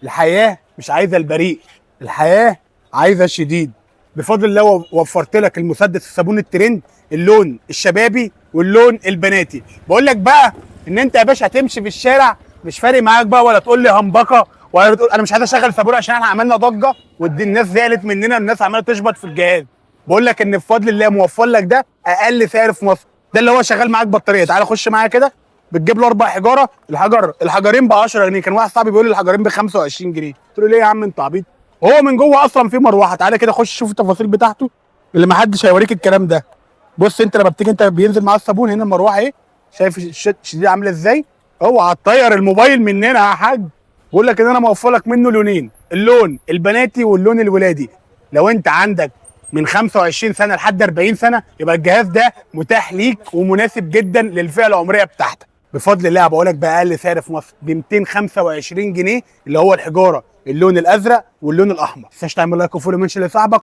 الحياه مش عايزه البريء، الحياه عايزه الشديد. بفضل الله وفرت لك المسدس الصابون الترند، اللون الشبابي واللون البناتي. بقول لك بقى ان انت يا باشا هتمشي في الشارع مش فارق معاك بقى، ولا تقول لي همبكه، ولا تقول انا مش عايز اشغل صابون عشان احنا عملنا ضجه ودي الناس زعلت مننا، الناس عماله تشبط في الجهاز. بقول لك ان بفضل الله موفر لك ده اقل سعر في مصر، ده اللي هو شغال معاك بطاريه. تعالى خش معايا كده، بتجيب له 4 حجاره، الحجرين ب 10 جنيه. كان واحد صاحبي بيقول لي الحجرين ب 25 جنيه، قلت له ليه يا عم انت عبيط؟ هو من جوه اصلا في مروحه. تعالى كده خش شوف التفاصيل بتاعته اللي ما حدش هيوريك الكلام ده. بص انت لما بتيجي انت بينزل معاه الصابون هنا المروحه ايه، شايف الشديد عامله ازاي؟ اوعى تطير الموبايل مننا يا حاج. بقول لك ان انا موفر لك منه لونين، اللون البناتي واللون الولادي. لو انت عندك من 25 سنه لحد 40 سنه يبقى الجهاز ده متاح ليك ومناسب جدا للفئه العمريه بتاعتك. بفضل الله بقول لك باقل سعر في مصر ب 225 جنيه اللي هو الحجاره اللون الازرق واللون الاحمر. ما تنساش تعمل لايك وفولو منشن لصاحبك